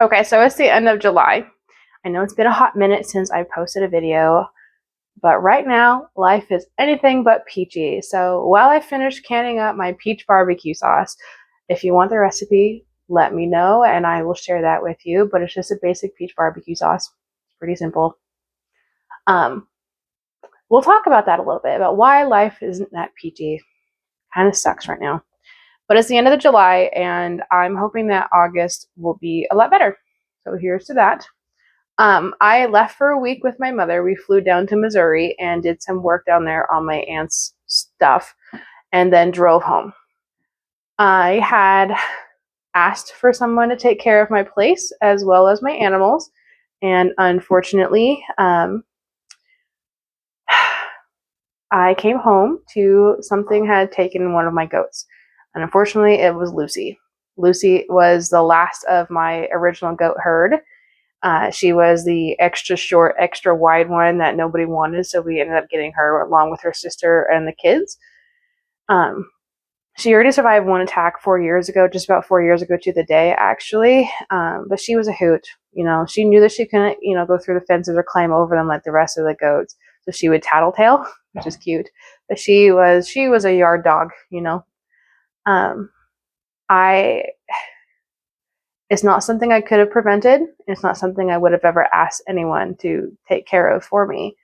Okay, so it's the end of July. I know it's been a hot minute since I posted a video, but right now life is anything but peachy. So while I finish canning up my peach barbecue sauce, if you want the recipe, let me know and I will share that with you. But it's just a basic peach barbecue sauce. It's pretty simple. Um, we'll talk about that a little bit about why life isn't that peachy. Kind of sucks right now. But it's the end of the July, and I'm hoping that August will be a lot better. So here's to that. I left for a week with my mother. We flew down to Missouri and did some work down there on my aunt's stuff and then drove home. I had asked for someone to take care of my place as well as my animals, and unfortunately, I came home to something had taken one of my goats. And unfortunately, it was Lucy. Lucy was the last of my original goat herd. She was the extra short, extra wide one that nobody wanted, so we ended up getting her along with her sister and the kids. Um, she already survived one attack 4 years ago, just about 4 years ago to the day, actually. But she was a hoot. She knew that she couldn't, go through the fences or climb over them like the rest of the goats. So she would tattletale, which is cute. But she was a yard dog. Um, I It's not something I could have prevented. It's not something I would have ever asked anyone to take care of for me.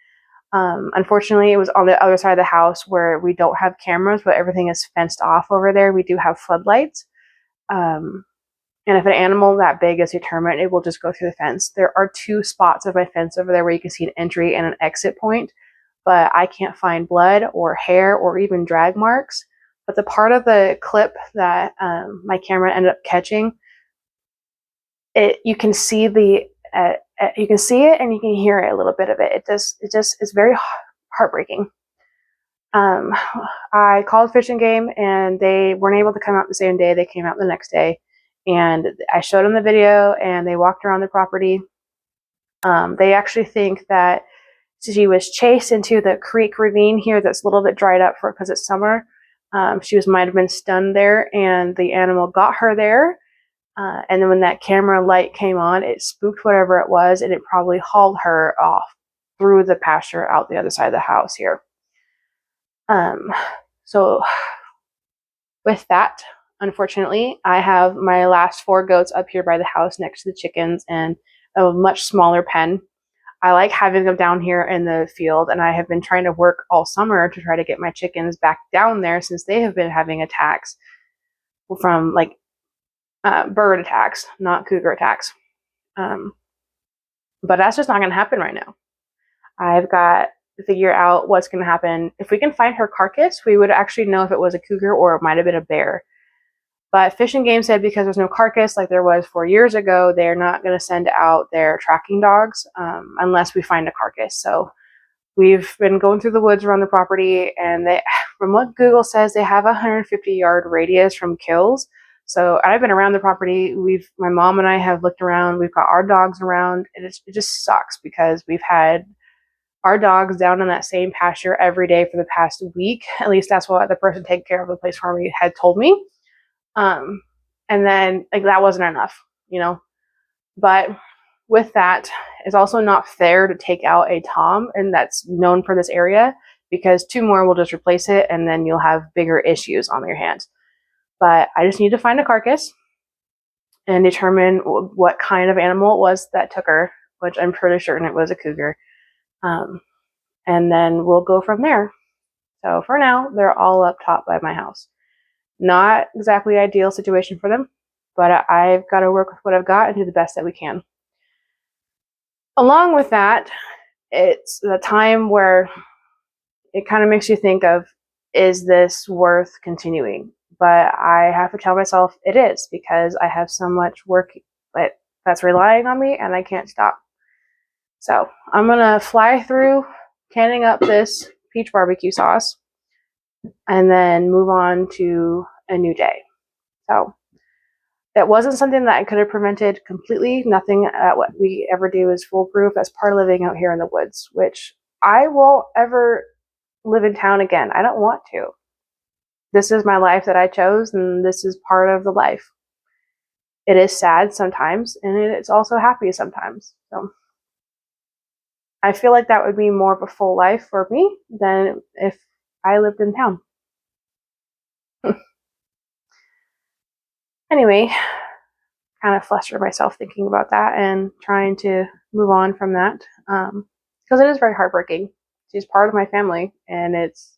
Unfortunately, it was on the other side of the house where we don't have cameras, but everything is fenced off over there. We do have floodlights. Um, and if an animal that big is determined, it will just go through the fence. There are two spots of my fence over there where you can see an entry and an exit point, but I can't find blood or hair or even drag marks. But the part of the clip that my camera ended up catching, you can see you can see it and you can hear it, a little bit of it. It just is very heartbreaking. Um, I called Fish and Game and they weren't able to come out the same day. They came out the next day, and I showed them the video and they walked around the property. They actually think that she was chased into the creek ravine here that's a little bit dried up for because it's summer. Might have been stunned there, and the animal got her there. And then when that camera light came on, it spooked whatever it was, and it probably hauled her off through the pasture out the other side of the house here. Um, so with that, unfortunately, I have my last four goats up here by the house next to the chickens and a much smaller pen. I like having them down here in the field, and I have been trying to work all summer to try to get my chickens back down there since they have been having attacks from bird attacks, not cougar attacks. Um, but that's just not going to happen right now. I've got to figure out what's going to happen. If we can find her carcass, we would actually know if it was a cougar or it might have been a bear. But Fish and Game said because there's no carcass like there was 4 years ago, they're not going to send out their tracking dogs unless we find a carcass. So we've been going through the woods around the property, and from what Google says, they have a 150-yard radius from kills. So I've been around the property. My mom and I have looked around. We've got our dogs around, and it just sucks because we've had our dogs down in that same pasture every day for the past week. At least that's what the person taking care of the place for me had told me. Um, and then that wasn't enough. But with that, it's also not fair to take out a tom and that's known for this area, because two more will just replace it and then you'll have bigger issues on your hands. But I just need to find a carcass and determine what kind of animal it was that took her, which I'm pretty certain it was a cougar. Um, and then we'll go from there. So for now, they're all up top by my house. Not exactly ideal situation for them, but I've got to work with what I've got and do the best that we can. Along with that, it's the time where it kind of makes you think of, is this worth continuing? But I have to tell myself it is, because I have so much work that's relying on me and I can't stop. So I'm going to fly through canning up this peach barbecue sauce and then move on to a new day. So that wasn't something that I could have prevented completely. Nothing what we ever do is foolproof. That's part of living out here in the woods, which I won't ever live in town again. I don't want to. This is my life that I chose, and this is part of the life. it is sad sometimes, and it's also happy sometimes. So I feel like that would be more of a full life for me than if I lived in town. Anyway, kind of flustered myself thinking about that and trying to move on from that, because it is very heartbreaking. She's part of my family, and it's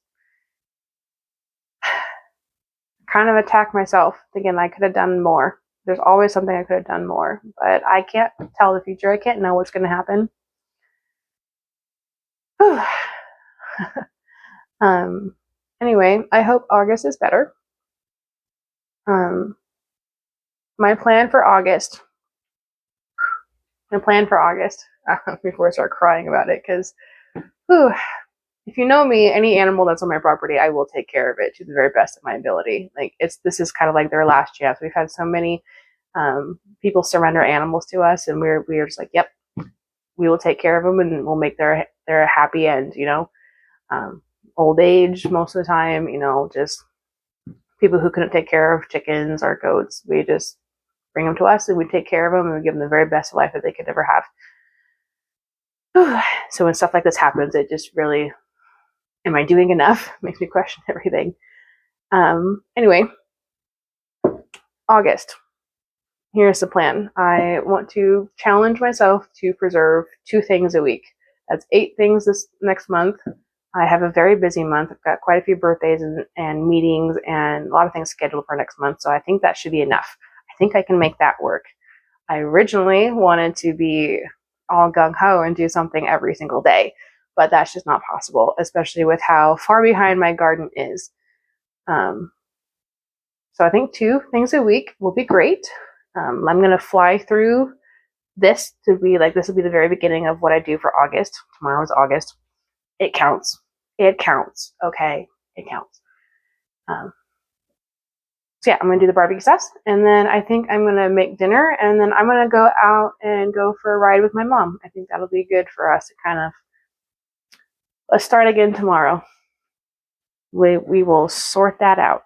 kind of attack myself thinking I could have done more. There's always something I could have done more, but I can't tell the future. I can't know what's going to happen. um, anyway, I hope August is better. Um, my plan for August, before I start crying about it, because if you know me, any animal that's on my property, I will take care of it to the very best of my ability. Like this is kind of like their last chance. We've had so many people surrender animals to us, and we're just like, yep, we will take care of them, and we'll make their happy end. Old age most of the time. Just people who couldn't take care of chickens or goats, we just bring them to us, and we take care of them, and we give them the very best life that they could ever have. So when stuff like this happens, it just really, am I doing enough? Makes me question everything. Anyway, August. Here's the plan. I want to challenge myself to preserve 2 things a week. That's 8 things this next month. I have a very busy month. I've got quite a few birthdays and meetings and a lot of things scheduled for next month. So I think that should be enough. I think I can make that work. I originally wanted to be all gung-ho and do something every single day, but that's just not possible, especially with how far behind my garden is. So I think 2 things a week will be great. I'm going to fly through this to be like, this will be the very beginning of what I do for August. Tomorrow is August. It counts. It counts. Okay. It counts. So yeah, I'm going to do the barbecue stuff. And then I think I'm going to make dinner. And then I'm going to go out and go for a ride with my mom. I think that'll be good for us to kind of, let's start again tomorrow. We will sort that out.